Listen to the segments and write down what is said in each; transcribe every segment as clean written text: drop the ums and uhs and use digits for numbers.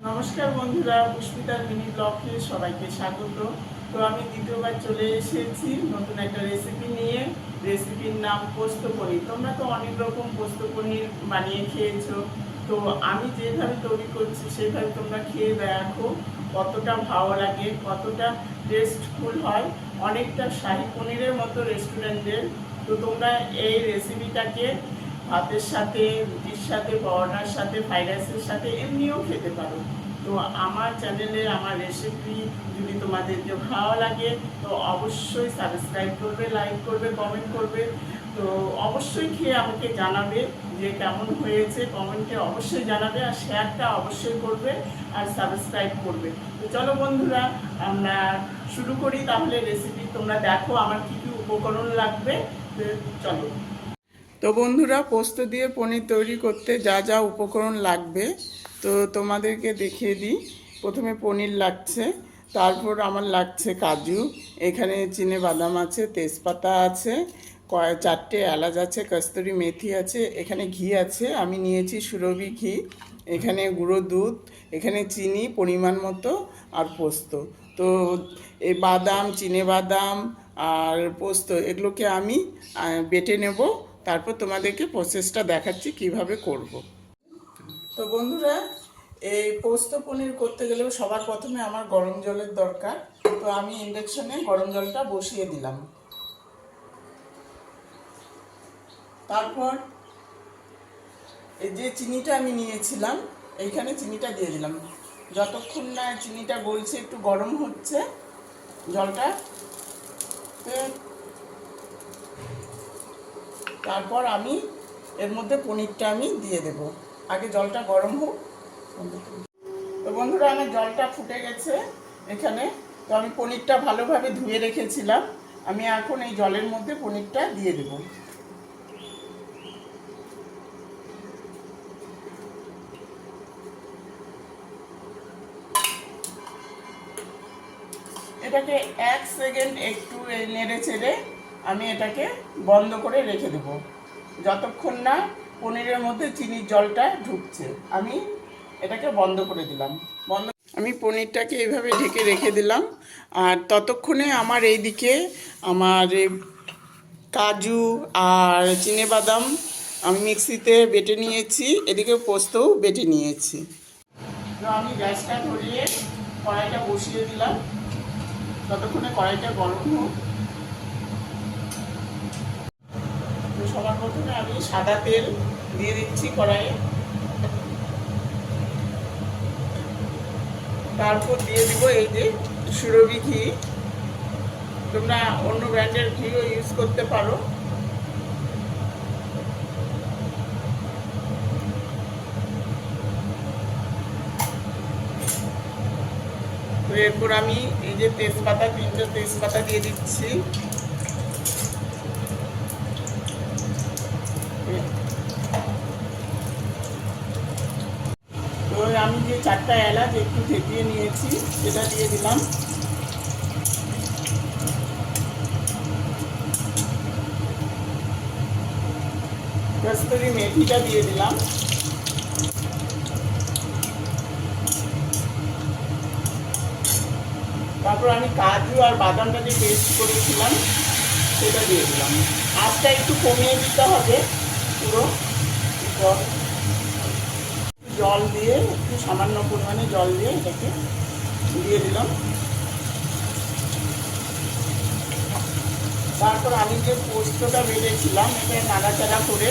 নমস্কার বন্ধুরা, পুষ্পিতার মিনি ব্লগে সবাইকে স্বাগত। তো আমি দ্বিতীয়বার চলে এসেছি নতুন একটা রেসিপি নিয়ে। রেসিপির নাম পোস্ত পনির। তোমরা তো অনেক রকম পোস্ত পনির বানিয়ে খেয়েছো, তো আমি যেভাবে তৈরি করছি সেভাবে তোমরা খেয়ে দেখো কতটা ভালো লাগে, কতটা টেস্টফুল হয়, অনেকটা শাহী পনিরের মতো রেস্টুরেন্টের। তো তোমরা এই রেসিপিটাকে ভাতের সাথে, রুটির সাথে, পরোটার সাথে, ফ্রাইড রাইসের সাথে এমনিও খেতে পারো। তো আমার চ্যানেলে আমার রেসিপি যদি তোমাদেরকে ভালো লাগে তো অবশ্যই সাবস্ক্রাইব করবে, লাইক করবে, কমেন্ট করবে। তো অবশ্যই খেয়ে আমাকে জানাবে যে কেমন হয়েছে, কমেন্টে অবশ্যই জানাবে, আর শেয়ারটা অবশ্যই করবে, আর সাবস্ক্রাইব করবে। তো চলো বন্ধুরা, আমরা শুরু করি তাহলে রেসিপি। তোমরা দেখো আমার কী কী উপকরণ লাগবে। তো চলো। তো বন্ধুরা, পোস্ত দিয়ে পনির তৈরি করতে যা যা উপকরণ লাগবে তো তোমাদেরকে দেখিয়ে দিই। প্রথমে পনির লাগছে, তারপর আমার লাগছে কাজু, এখানে চিনে বাদাম আছে, তেজপাতা আছে, চারটে এলাচ আছে, কস্তুরি মেথি আছে, এখানে ঘি আছে, আমি নিয়েছি সুরভি ঘি, এখানে গুঁড়ো দুধ, এখানে চিনি পরিমাণ মতো, আর পোস্ত। তো এই বাদাম, চিনে বাদাম আর পোস্ত এগুলোকে আমি বেটে নেব, তারপর তোমাদেরকে প্রসেসটা দেখাচ্ছি কিভাবে করব। তো বন্ধুরা, এই পোস্ত পনির করতে গেলেও সবার প্রথমে আমার গরম জলের দরকার। তো আমি ইন্ডাকশনে গরম জলটা বসিয়ে দিলাম। তারপর এই যে চিনিটা আমি নিয়েছিলাম, এইখানে চিনিটা দিয়ে দিলাম। যতক্ষণ না চিনিটা গলছে, একটু গরম হচ্ছে জলটা, তারপর আমি এর মধ্যে পনিরটা আমি দিয়ে দেব। আগে জলটা গরম হোক। তো বন্ধুরা, আমার জলটা ফুটে গেছে এখানে। তো আমি পনিরটা ভালোভাবে ধুয়ে রেখেছিলাম, আমি এখন এই জলের মধ্যে পনিরটা দিয়ে দেব। এটাকে 1 সেকেন্ড একটু নেড়ে চেড়ে আমি এটাকে বন্ধ করে রেখে দেব, যতক্ষণ না পনিরের মধ্যে চিনির জলটা ঢুকছে। আমি এটাকে বন্ধ করে দিলাম। আমি পনিরটাকে এইভাবে ঢেকে রেখে দিলাম, আর ততক্ষণে আমার এইদিকে আমার কাজু আর চিনেবাদাম আমি মিক্সিতে বেটে নিয়েছি, এদিকে পোস্তও বেটে নিয়েছি। তো আমি গ্যাসটা ধরিয়ে কড়াইটা বসিয়ে দিলাম, ততক্ষণে কড়াইটা গরম হোক। তো সবার প্রথমে আমি সাদা তেল দিয়ে দিচ্ছি কড়াইয়ে, তারপর দিয়ে দিব এই যে সুরভি ঘি। তোমরা অন্য ব্র্যান্ডের ঘিও ইউজ করতে পারো। তো এরপর আমি এই যে তেজপাতা, 3টে তেজপাতা দিয়ে দিচ্ছি। তো আমি যে 4টা এলাচ একটু ফেটিয়ে নিয়েছি সেটা দিয়ে দিলাম। কস্তুরি মেথিটা দিয়ে দিলাম। তারপর আমি কাজু আর বাদামটা যে পেস্ট করেছিলাম সেটা দিয়ে দিলাম। আঁচটা একটু কমিয়ে দিতে হবে পুরো। জল দিয়ে, একটু সামান্য পরিমাণে জল দিয়ে এটাকে দিয়ে দিলাম। তারপর আমি যে পোস্তটা বেটেছিলাম এটা নাড়াচাড়া করে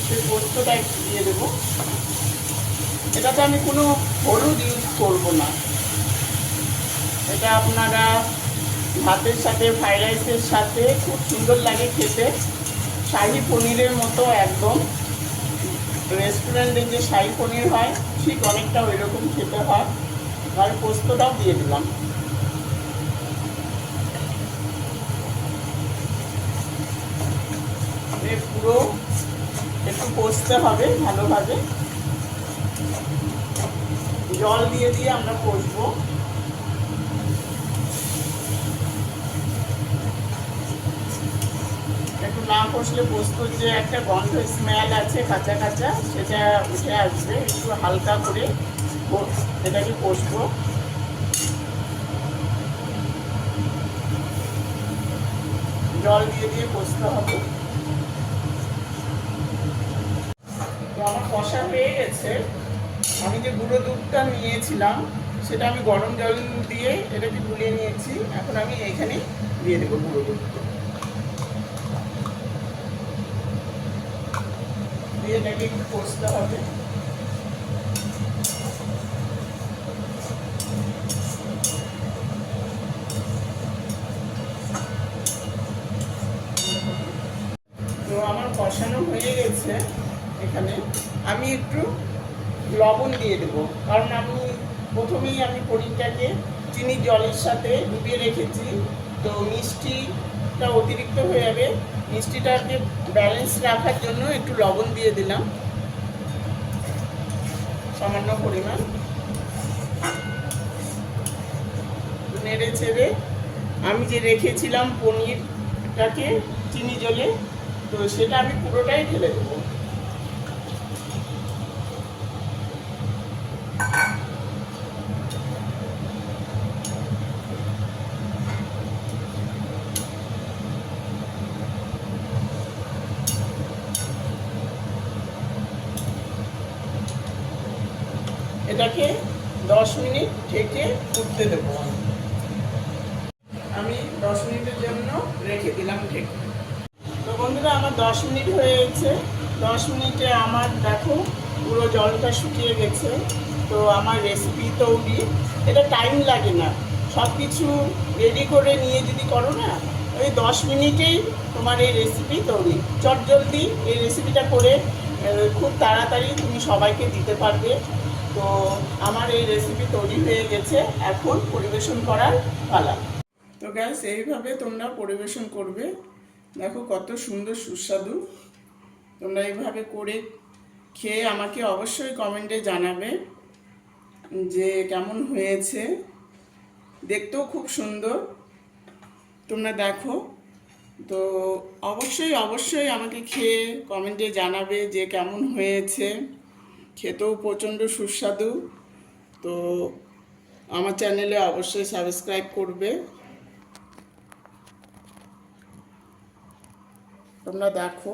সেই পোস্তটা একটু দিয়ে দেবো। এটাতে আমি কোনো হলুদ ইউজ করবো না। এটা আপনারা ভাতের সাথে, ফ্রাইড রাইসের সাথে খুব সুন্দর লাগে খেতে, শাহী পনিরের মতো একদম। রেস্টুরেন্টে যে শাহী পনির হয় ঠিক অনেকটা ওই রকম খেতে হয়। আর পোস্তটাও দিয়ে দিলাম। পুরো একটু কষতে হবে ভালোভাবে, জল দিয়ে দিয়ে আমরা কষবো। একটু না কষলে পোস্তর যে একটা গন্ধ স্মেল আছে কাঁচা কাঁচা, সেটা উঠে আসবে। একটু হালকা করে এটাকে কষবো। জল দিয়ে দিয়ে কষতে হবে। তো আমার কষা হয়ে গেছে। আমি যে গুঁড়ো দুধটা নিয়েছিলাম সেটা আমি গরম জল দিয়ে এটাকে গুলিয়ে নিয়েছি। এখন আমি এখানে দিয়ে দেবো গুঁড়ো দুধটা, দিয়ে এটাকে একটু কষতে হবে। তো আমার কষানো হয়ে গেছে। এখানে আমি একটু লবণ দিয়ে দেবো, কারণ প্রথমেই আমি পনিরটাকে চিনি জলের সাথে ডুবিয়ে রেখেছি। তো মিষ্টিটা অতিরিক্ত হয়ে যাবে, মিষ্টিটাকে ব্যালেন্স রাখার জন্য একটু লবণ দিয়ে দিলাম সামান্য পরিমাণ। নেড়ে ছেড়ে আমি যে রেখেছিলাম পনিরটাকে চিনি জলে, তো সেটা আমি পুরোটাই ঢেলে দেবো। এটাকে 10 মিনিট ঢেকে ফুটতে দেবো। আমি 10 মিনিটের জন্য রেখে দিলাম ঢেকে। তো বন্ধুরা, আমার 10 মিনিট হয়ে গেছে। 10 মিনিটে আমার দেখো পুরো জলটা শুকিয়ে গেছে। তো আমার রেসিপি তৈরি। এটা টাইম লাগে না, সব কিছু রেডি করে নিয়ে যদি করো না, ওই 10 মিনিটেই তোমার এই রেসিপি তৈরি। চটজলদি এই রেসিপিটা করে খুব তাড়াতাড়ি তুমি সবাইকে দিতে পারবে। তো আমার এই রেসিপি তৈরি হয়ে গেছে, এখন পরিবেশন করার পালা। তো গ্যাস এইভাবে তোমরা পরিবেশন করবে। দেখো কত সুন্দর সুস্বাদু। তোমরা এইভাবে করে খেয়ে আমাকে অবশ্যই কমেন্টে জানাবে যে কেমন হয়েছে। দেখতেও খুব সুন্দর, তোমরা দেখো। তো অবশ্যই অবশ্যই আমাকে খেয়ে কমেন্টে জানাবে যে কেমন হয়েছে। খেতেও প্রচণ্ড সুস্বাদু। তো আমার চ্যানেলে অবশ্যই সাবস্ক্রাইব করবে। তোমরা দেখো।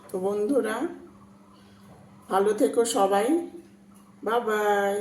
তো বন্ধুরা, ভালো থেকো সবাই। Bye bye.